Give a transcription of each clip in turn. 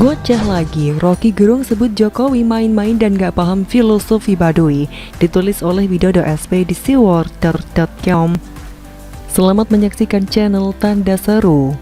Goceh lagi, Rocky Gerung sebut Jokowi main-main dan gak paham filosofi Baduy. Ditulis oleh Widodo.sp di seaworld.com. Selamat menyaksikan channel Tanda Seru.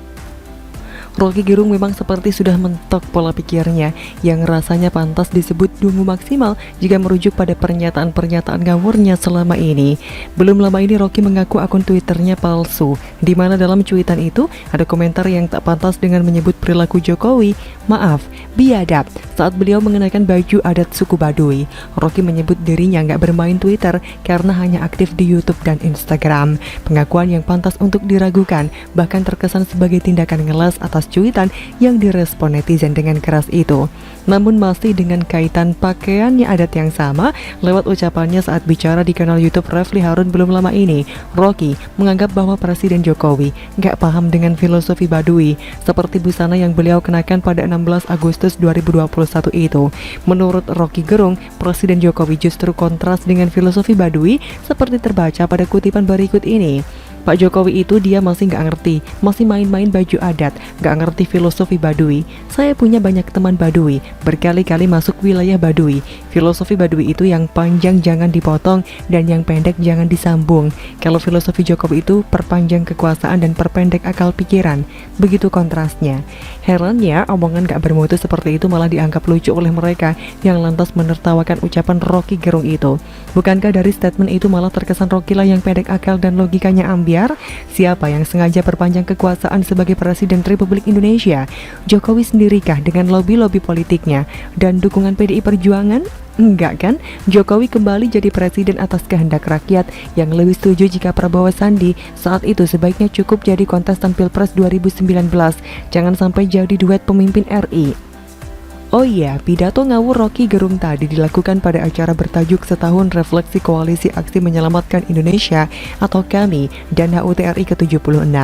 Rocky Gerung memang seperti sudah mentok pola pikirnya yang rasanya pantas disebut dungu maksimal jika merujuk pada pernyataan-pernyataan ngawurnya selama ini. Belum lama ini Rocky mengaku akun Twitternya palsu, di mana dalam cuitan itu ada komentar yang tak pantas dengan menyebut perilaku Jokowi, maaf, biadab, saat beliau mengenakan baju adat suku Baduy. Rocky menyebut dirinya nggak bermain Twitter karena hanya aktif di YouTube dan Instagram. Pengakuan yang pantas untuk diragukan, bahkan terkesan sebagai tindakan ngeles atas cuitan yang direspon netizen dengan keras itu. Namun masih dengan kaitan pakaiannya adat yang sama, lewat ucapannya saat bicara di kanal YouTube Refly Harun belum lama ini, Rocky menganggap bahwa Presiden Jokowi nggak paham dengan filosofi Baduy, seperti busana yang beliau kenakan pada 16 Agustus 2021 itu. Menurut Rocky Gerung, Presiden Jokowi justru kontras dengan filosofi Baduy seperti terbaca pada kutipan berikut ini. Pak Jokowi itu dia masih nggak ngerti, masih main-main baju adat, nggak ngerti filosofi Baduy. Saya punya banyak teman Baduy, berkali-kali masuk wilayah Baduy. Filosofi Baduy itu yang panjang jangan dipotong dan yang pendek jangan disambung. Kalau filosofi Jokowi itu perpanjang kekuasaan dan perpendek akal pikiran. Begitu kontrasnya. Herannya omongan nggak bermutu seperti itu malah dianggap lucu oleh mereka yang lantas menertawakan ucapan Rocky Gerung itu. Bukankah dari statement itu malah terkesan Rocky lah yang pendek akal dan logikanya ambiar? Siapa yang sengaja perpanjang kekuasaan sebagai Presiden Republik Indonesia? Jokowi sendirikah dengan lobby-lobby politiknya dan dukungan PDI Perjuangan? Enggak kan? Jokowi kembali jadi presiden atas kehendak rakyat yang lebih setuju jika Prabowo Sandi saat itu sebaiknya cukup jadi kontestan Pilpres 2019. Jangan sampai jadi duet pemimpin RI. Oh iya, pidato ngawur Rocky Gerung tadi dilakukan pada acara bertajuk Setahun Refleksi Koalisi Aksi Menyelamatkan Indonesia atau KAMI dan HUT RI ke-76.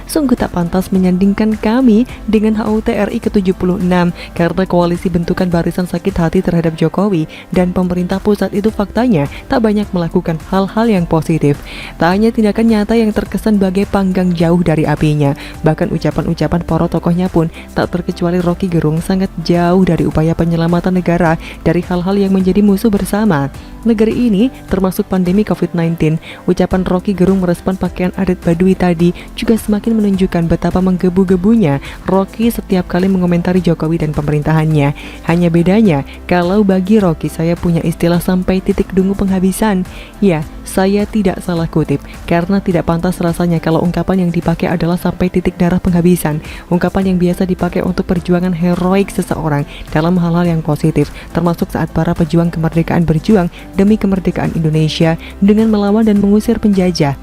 Sungguh tak pantas menyandingkan KAMI dengan HUT RI ke-76 karena koalisi bentukan barisan sakit hati terhadap Jokowi dan pemerintah pusat itu faktanya tak banyak melakukan hal-hal yang positif. Tak hanya tindakan nyata yang terkesan bagai panggang jauh dari apinya, bahkan ucapan-ucapan para tokohnya pun tak terkecuali Rocky Gerung sangat jauh dari upaya penyelamatan negara dari hal-hal yang menjadi musuh bersama negeri ini, termasuk pandemi COVID-19. Ucapan Rocky Gerung merespon pakaian adat Baduy tadi juga semakin menunjukkan betapa menggebu-gebunya Rocky setiap kali mengomentari Jokowi dan pemerintahannya. Hanya bedanya, kalau bagi Rocky saya punya istilah sampai titik dungu penghabisan. Ya, saya tidak salah kutip, karena tidak pantas rasanya kalau ungkapan yang dipakai adalah sampai titik darah penghabisan. Ungkapan yang biasa dipakai untuk perjuangan heroik seseorang dalam hal-hal yang positif, termasuk saat para pejuang kemerdekaan berjuang demi kemerdekaan Indonesia dengan melawan dan mengusir penjajah.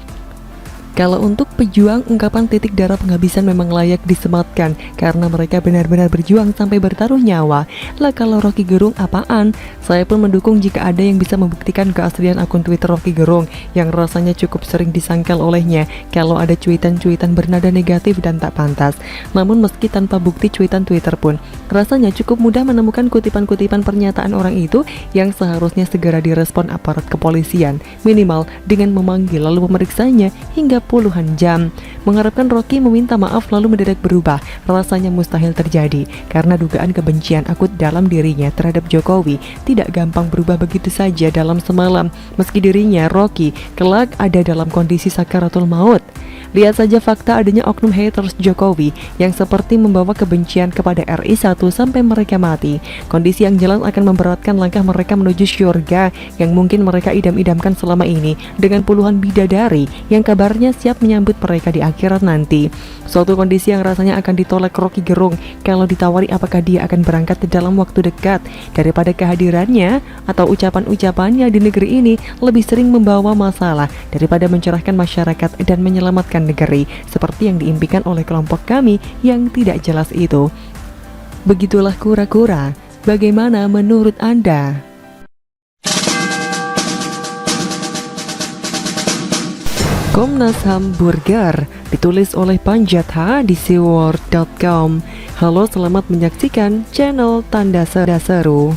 Kalau untuk pejuang, ungkapan titik darah penghabisan memang layak disematkan karena mereka benar-benar berjuang sampai bertaruh nyawa. Lah kalau Rocky Gerung apaan? Saya pun mendukung jika ada yang bisa membuktikan keaslian akun Twitter Rocky Gerung yang rasanya cukup sering disangkal olehnya kalau ada cuitan-cuitan bernada negatif dan tak pantas. Namun meski tanpa bukti cuitan Twitter pun, rasanya cukup mudah menemukan kutipan-kutipan pernyataan orang itu yang seharusnya segera direspon aparat kepolisian, minimal dengan memanggil lalu memeriksanya hingga puluhan jam. Mengharapkan Rocky meminta maaf lalu mendadak berubah rasanya mustahil terjadi karena dugaan kebencian akut dalam dirinya terhadap Jokowi tidak gampang berubah begitu saja dalam semalam, meski dirinya Rocky kelak ada dalam kondisi sakaratul maut. Lihat saja fakta adanya oknum haters Jokowi yang seperti membawa kebencian kepada RI 1 sampai mereka mati. Kondisi yang jelas akan memberatkan langkah mereka menuju syurga yang mungkin mereka idam-idamkan selama ini dengan puluhan bidadari yang kabarnya siap menyambut mereka di akhirat nanti. Suatu kondisi yang rasanya akan ditolak Rocky Gerung kalau ditawari apakah dia akan berangkat dalam waktu dekat, daripada kehadirannya atau ucapan-ucapannya di negeri ini lebih sering membawa masalah daripada mencerahkan masyarakat dan menyelamatkan negeri seperti yang diimpikan oleh kelompok kami yang tidak jelas itu. Begitulah kura-kura. Bagaimana menurut Anda? Komnas HAM Burger ditulis oleh Panjat H di seaworld.com. Halo, selamat menyaksikan channel Tanda Seru.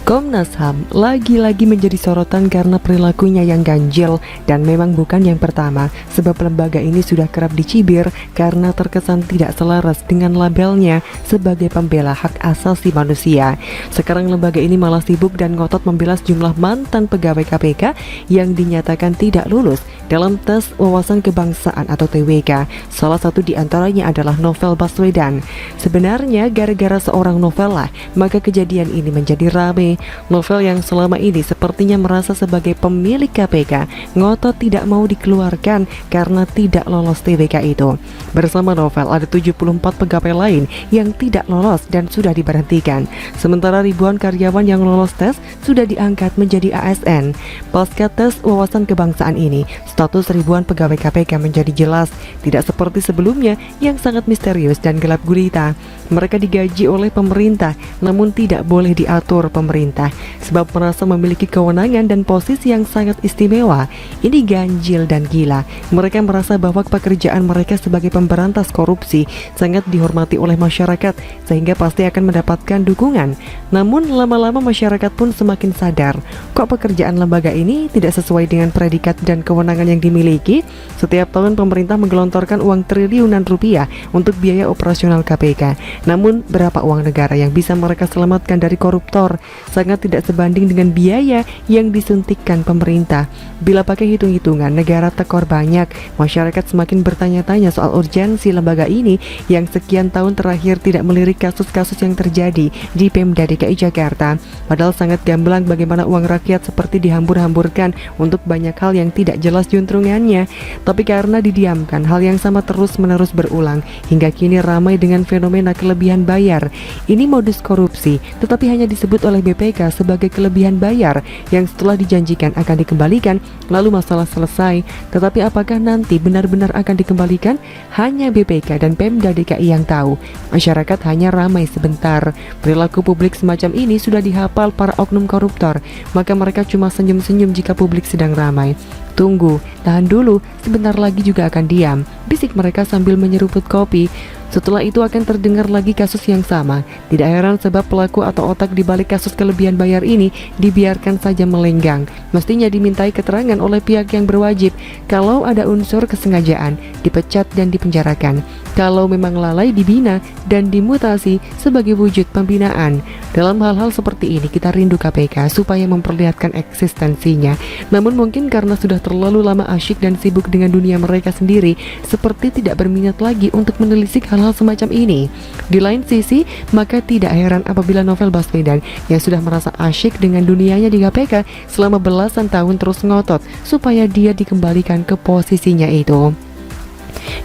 Komnas HAM lagi-lagi menjadi sorotan karena perilakunya yang ganjil, dan memang bukan yang pertama, sebab lembaga ini sudah kerap dicibir karena terkesan tidak selaras dengan labelnya sebagai pembela hak asasi manusia. Sekarang lembaga ini malah sibuk dan ngotot membela sejumlah mantan pegawai KPK yang dinyatakan tidak lulus dalam tes wawasan kebangsaan atau TWK. Salah satu di antaranya adalah Novel Baswedan. Sebenarnya gara-gara seorang Novel lah, maka kejadian ini menjadi ramai. Novel yang selama ini sepertinya merasa sebagai pemilik KPK ngotot tidak mau dikeluarkan karena tidak lolos TWK itu. Bersama Novel ada 74 pegawai lain yang tidak lolos dan sudah diberhentikan. Sementara ribuan karyawan yang lolos tes sudah diangkat menjadi ASN. Pasca tes wawasan kebangsaan ini, status ribuan pegawai KPK menjadi jelas, tidak seperti sebelumnya yang sangat misterius dan gelap gulita. Mereka digaji oleh pemerintah, namun tidak boleh diatur pemerintah, sebab merasa memiliki kewenangan dan posisi yang sangat istimewa. Ini ganjil dan gila. Mereka merasa bahwa pekerjaan mereka sebagai pemberantas korupsi sangat dihormati oleh masyarakat, sehingga pasti akan mendapatkan dukungan. Namun lama-lama masyarakat pun semakin sadar, kok pekerjaan lembaga ini tidak sesuai dengan predikat dan kewenangan yang dimiliki. Setiap tahun pemerintah menggelontorkan uang triliunan rupiah untuk biaya operasional KPK. Namun berapa uang negara yang bisa mereka selamatkan dari koruptor? Sangat tidak sebanding dengan biaya yang disuntikkan pemerintah. Bila pakai hitung-hitungan, negara tekor banyak. Masyarakat semakin bertanya-tanya soal urgensi lembaga ini yang sekian tahun terakhir tidak melirik kasus-kasus yang terjadi di Pemda DKI Jakarta. Padahal sangat gamblang bagaimana uang rakyat seperti dihambur-hamburkan untuk banyak hal yang tidak jelas juntrungannya. Tapi karena didiamkan, hal yang sama terus-menerus berulang hingga kini ramai dengan fenomena kelebihan bayar. Ini modus korupsi, tetapi hanya disebut oleh BPK sebagai kelebihan bayar yang setelah dijanjikan akan dikembalikan, lalu masalah selesai. Tetapi apakah nanti benar-benar akan dikembalikan? Hanya BPK dan Pemda DKI yang tahu. Masyarakat hanya ramai sebentar. Perilaku publik semacam ini sudah dihafal para oknum koruptor, maka mereka cuma senyum-senyum jika publik sedang ramai. Tunggu, tahan dulu, sebentar lagi juga akan diam, bisik mereka sambil menyeruput kopi. Setelah itu akan terdengar lagi kasus yang sama. Tidak heran sebab pelaku atau otak di balik kasus kelebihan bayar ini dibiarkan saja melenggang. Mestinya dimintai keterangan oleh pihak yang berwajib. Kalau ada unsur kesengajaan, dipecat dan dipenjarakan. Kalau memang lalai, dibina dan dimutasi sebagai wujud pembinaan. Dalam hal-hal seperti ini kita rindu KPK supaya memperlihatkan eksistensinya. Namun mungkin karena sudah terlalu lama asyik dan sibuk dengan dunia mereka sendiri, seperti tidak berminat lagi untuk menelisik hal-hal semacam ini. Di lain sisi, maka tidak heran apabila Novel Baswedan yang sudah merasa asyik dengan dunianya di KPK selama belasan tahun terus ngotot supaya dia dikembalikan ke posisinya itu.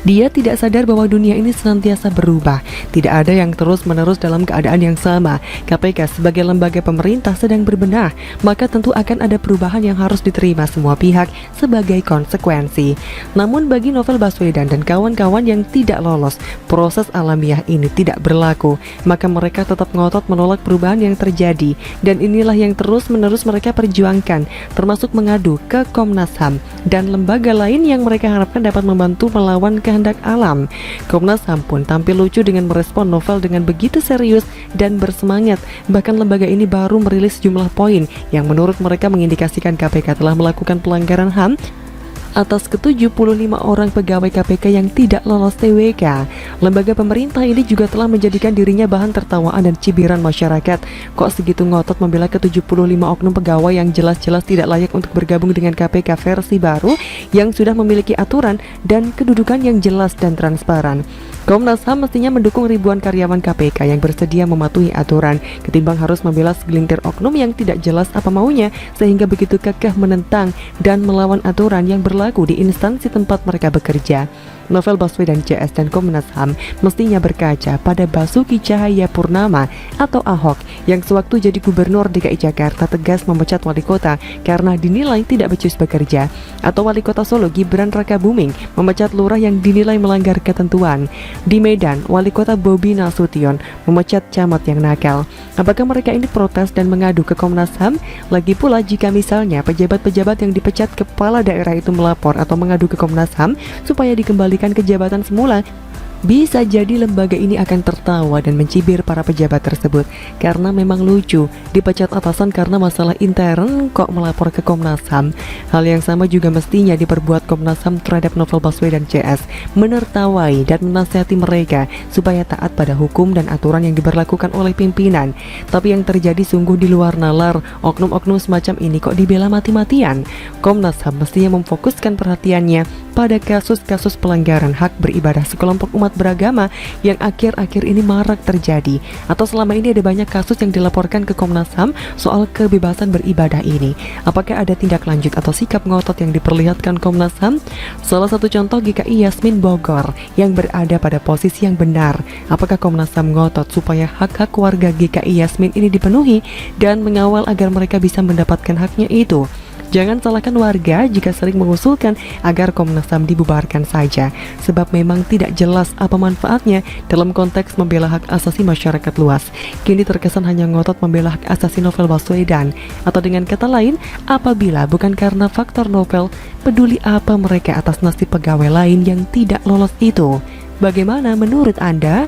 Dia tidak sadar bahwa dunia ini senantiasa berubah. Tidak ada yang terus-menerus dalam keadaan yang sama. KPK sebagai lembaga pemerintah sedang berbenah, maka tentu akan ada perubahan yang harus diterima semua pihak sebagai konsekuensi. Namun bagi Novel Baswedan dan kawan-kawan yang tidak lolos, proses alamiah ini tidak berlaku. Maka mereka tetap ngotot menolak perubahan yang terjadi. Dan inilah yang terus-menerus mereka perjuangkan, termasuk mengadu ke Komnas HAM dan lembaga lain yang mereka harapkan dapat membantu melawan kehendak alam. Komnas HAM pun tampil lucu dengan merespon Novel dengan begitu serius dan bersemangat. Bahkan lembaga ini baru merilis sejumlah poin yang menurut mereka mengindikasikan KPK telah melakukan pelanggaran HAM atas ke-75 orang pegawai KPK yang tidak lolos TWK. Lembaga pemerintah ini juga telah menjadikan dirinya bahan tertawaan dan cibiran masyarakat. Kok segitu ngotot membela ke-75 oknum pegawai yang jelas-jelas tidak layak untuk bergabung dengan KPK versi baru yang sudah memiliki aturan dan kedudukan yang jelas dan transparan. Komnas HAM mestinya mendukung ribuan karyawan KPK yang bersedia mematuhi aturan, ketimbang harus membela segelintir oknum yang tidak jelas apa maunya, sehingga begitu kekeh menentang dan melawan aturan yang berlaku di instansi tempat mereka bekerja. Novel Baswedan CS dan Komnas HAM mestinya berkaca pada Basuki Cahayapurnama atau Ahok yang sewaktu jadi gubernur DKI Jakarta tegas memecat wali kota karena dinilai tidak becus bekerja, atau wali kota Solo Gibran Rakabuming memecat lurah yang dinilai melanggar ketentuan. Di Medan, wali kota Bobi Nasution memecat camat yang nakal. Apakah mereka ini protes dan mengadu ke Komnas HAM? Lagi pula jika misalnya pejabat-pejabat yang dipecat kepala daerah itu melapor atau mengadu ke Komnas HAM supaya dikembalikan ke jabatan semula, Bisa jadi lembaga ini akan tertawa dan mencibir para pejabat tersebut karena memang lucu, dipecat atasan karena masalah intern kok melapor ke Komnas HAM. Hal yang sama juga mestinya diperbuat Komnas HAM terhadap Novel Baswedan CS, menertawai dan menasihati mereka supaya taat pada hukum dan aturan yang diberlakukan oleh pimpinan. Tapi yang terjadi sungguh di luar nalar, oknum-oknum semacam ini kok dibela mati-matian. Komnas HAM mestinya memfokuskan perhatiannya pada kasus-kasus pelanggaran hak beribadah sekelompok umat beragama yang akhir-akhir ini marak terjadi, atau selama ini ada banyak kasus yang dilaporkan ke Komnas HAM soal kebebasan beribadah ini. Apakah ada tindak lanjut atau sikap ngotot yang diperlihatkan Komnas HAM? Salah satu contoh GKI Yasmin Bogor yang berada pada posisi yang benar. Apakah Komnas HAM ngotot supaya hak-hak warga GKI Yasmin ini dipenuhi dan mengawal agar mereka bisa mendapatkan haknya itu? Jangan salahkan warga jika sering mengusulkan agar Komnas HAM dibubarkan saja, sebab memang tidak jelas apa manfaatnya dalam konteks membela hak asasi masyarakat luas. Kini terkesan hanya ngotot membela hak asasi Novel Baswedan, atau dengan kata lain, apabila bukan karena faktor Novel, peduli apa mereka atas nasib pegawai lain yang tidak lolos itu? Bagaimana menurut Anda?